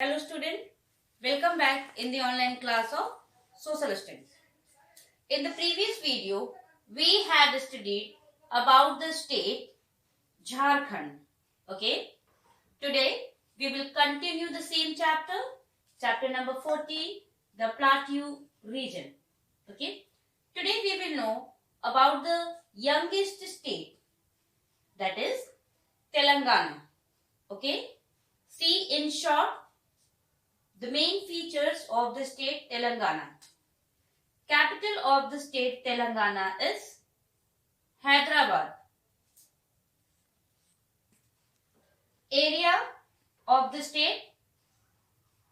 Hello student, welcome back in the online class of Social Studies. In the previous video, we had studied about the state Jharkhand. Okay, today we will continue the same chapter, chapter number 14, the Plateau region. Okay, today we will know about the youngest state, that is Telangana. Okay, see in short the main features of the state Telangana. Capital of the state Telangana is Hyderabad. Area of the state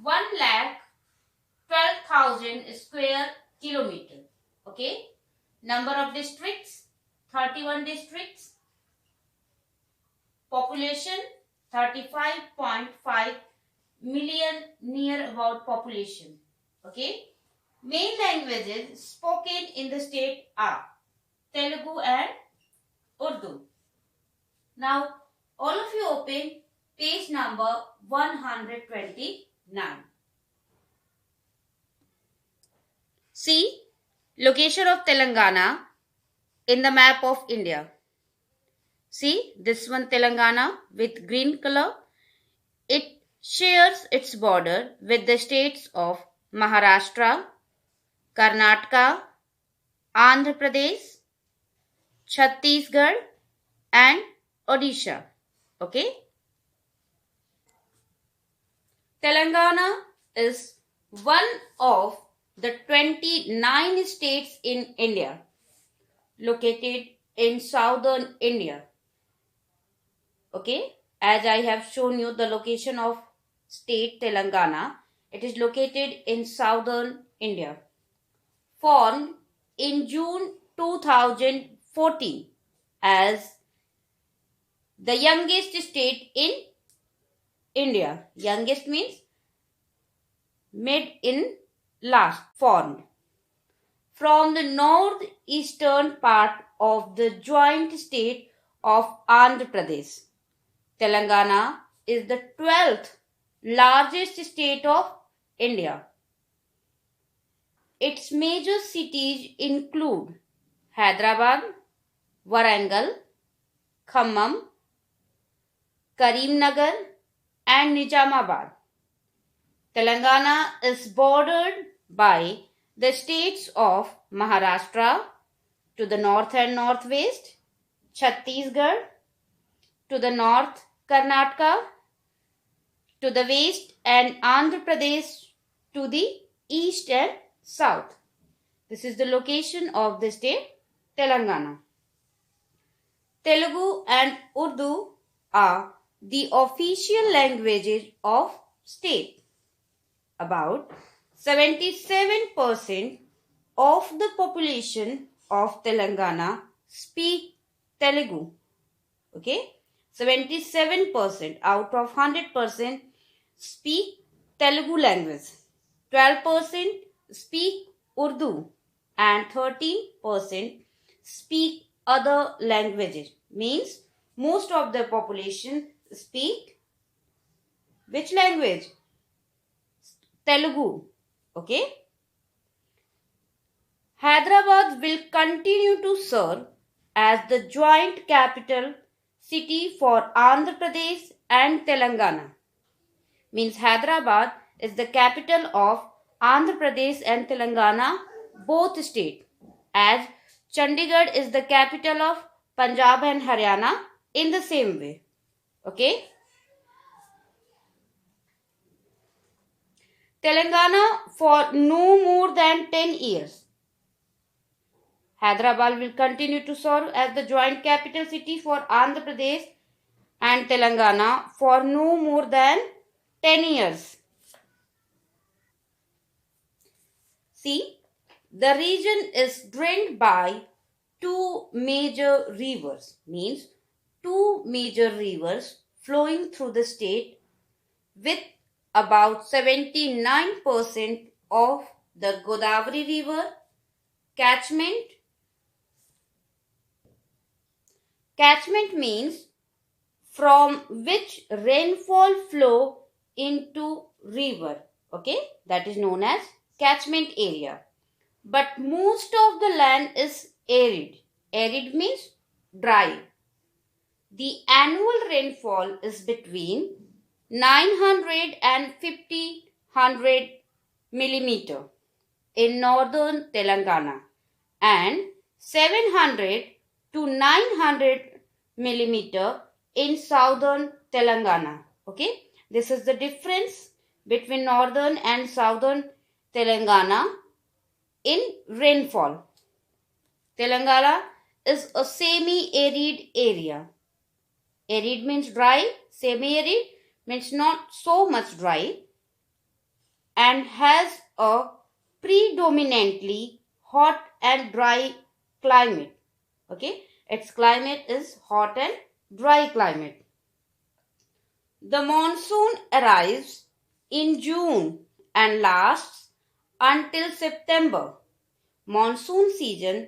1,12,000 square kilometer. Okay. Number of districts 31 districts. Population 35.5 million near about population. Okay. Main languages spoken in the state are Telugu and Urdu. Now, all of you open page number 129. See, location of Telangana in the map of India. See, this one Telangana with green color. It shares its border with the states of Maharashtra, Karnataka, Andhra Pradesh, Chhattisgarh and Odisha. Okay. Telangana is one of the 29 states in India located in southern India. Okay. As I have shown you the location of state Telangana, it is located in southern India. Formed in June 2014 as the youngest state in India. Youngest means mid in last, formed from the northeastern part of the joint state of Andhra Pradesh. Telangana is the 12th largest state of India. Its major cities include Hyderabad, Warangal, Khammam, Karimnagar and Nizamabad. Telangana is bordered by the states of Maharashtra to the north and northwest, Chhattisgarh to the north, Karnataka to the west and Andhra Pradesh to the east and south. This is the location of the state Telangana. Telugu and Urdu are the official languages of state. About 77% of the population of Telangana speak Telugu. Okay, 77% out of 100% speak Telugu language. 12% speak Urdu and 13% speak other languages. Means most of the population speak which language? Telugu. Okay. Hyderabad will continue to serve as the joint capital city for Andhra Pradesh and Telangana. Means Hyderabad is the capital of Andhra Pradesh and Telangana, both states, as Chandigarh is the capital of Punjab and Haryana in the same way. Okay. Telangana for no more than 10 years. Hyderabad will continue to serve as the joint capital city for Andhra Pradesh and Telangana for no more than 10 years. See, the region is drained by two major rivers, means two major rivers flowing through the state with about 79% of the Godavari River catchment. Catchment means from which rainfall flow into river. Okay, that is known as catchment area. But most of the land is arid. Arid means dry. The annual rainfall is between 900 and 1500 millimeter in northern Telangana and 700 to 900 millimeter in southern Telangana. Okay, this is the difference between northern and southern Telangana in rainfall. Telangana is a semi-arid area. Arid means dry, semi-arid means not so much dry, and has a predominantly hot and dry climate. Okay, its climate is hot and dry climate. The monsoon arrives in June and lasts until September. Monsoon season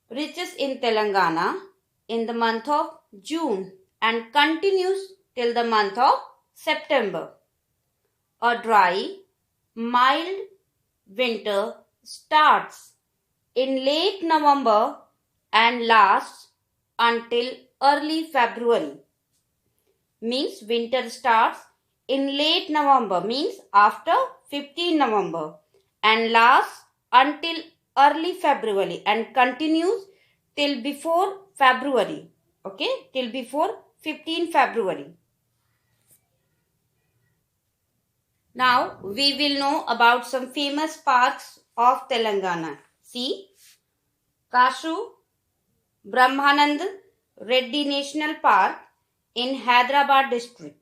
reaches in Telangana in the month of June and continues till the month of September. A dry, mild winter starts in late November and lasts until early February. Means winter starts in late November, means after 15 November, and lasts until early February and continues till before February. Okay, till before 15 February. Now we will know about some famous parks of Telangana. See, Kashu Brahmanand Reddy National Park in Hyderabad district.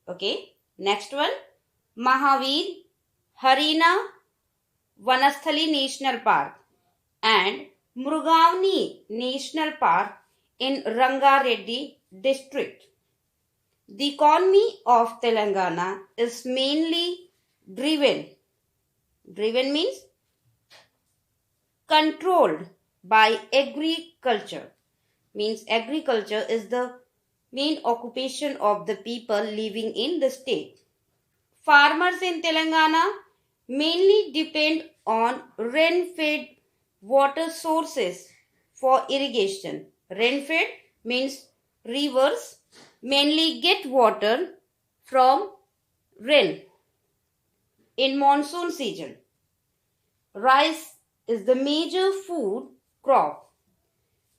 Okay, next one, Mahavir Harina Vanasthali National Park and Mrugavani National Park in Rangareddy district. The economy of Telangana is mainly driven means controlled by agriculture. Means agriculture is the main occupation of the people living in the state. Farmers in Telangana mainly depend on rain-fed water sources for irrigation. Rain-fed means rivers mainly get water from rain. In monsoon season, rice is the major food crop.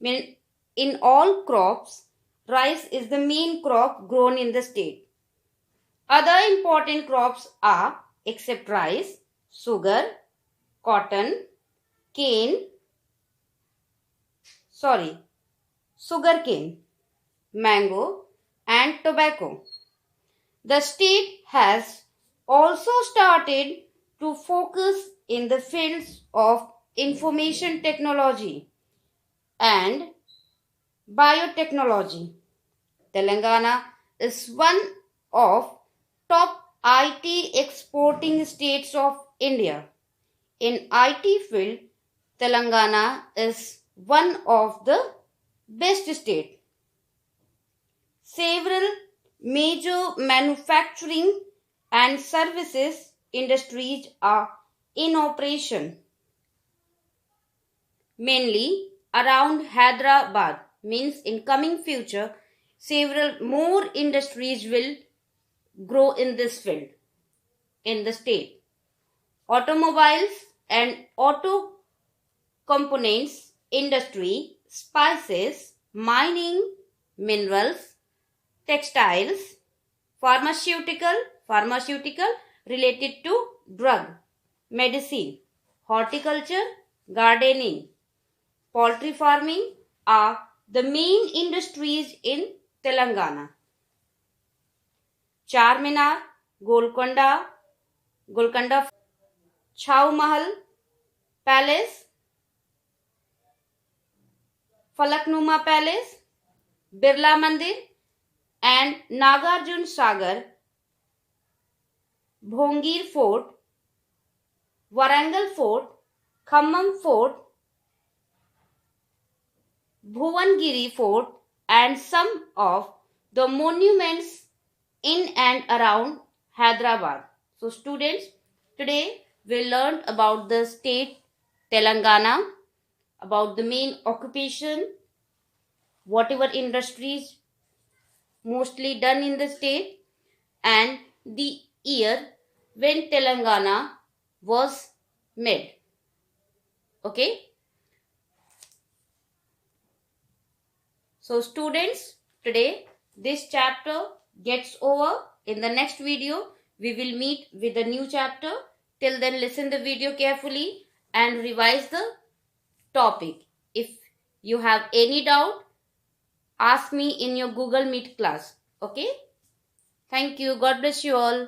In all crops, rice is the main crop grown in the state. Other important crops are, except rice, sugar, cotton, sugarcane, mango and tobacco. The state has also started to focus in the fields of information technology and biotechnology. Telangana is one of top IT exporting states of India. In IT field, Telangana is one of the best states. Several major manufacturing and services industries are in operation, mainly around Hyderabad. Means in coming future, several more industries will grow in this field in the state. Automobiles and auto components industry, spices, mining, minerals, textiles, pharmaceutical related to drug, medicine, horticulture, gardening, poultry farming are the main industries in Telangana. Charminar, Golconda, Chau Mahal Palace, Falaknuma Palace, Birla Mandir and Nagarjun Sagar, Bhongir Fort, Warangal Fort, Khammam Fort, Bhuvangiri Fort and some of the monuments in and around Hyderabad. So students, today we learned about the state Telangana, about the main occupation, whatever industries mostly done in the state, and the year when Telangana was made. Okay. So students, today this chapter gets over. In the next video, we will meet with a new chapter. Till then, listen the video carefully and revise the topic. If you have any doubt, ask me in your Google Meet class. Okay? Thank you. God bless you all.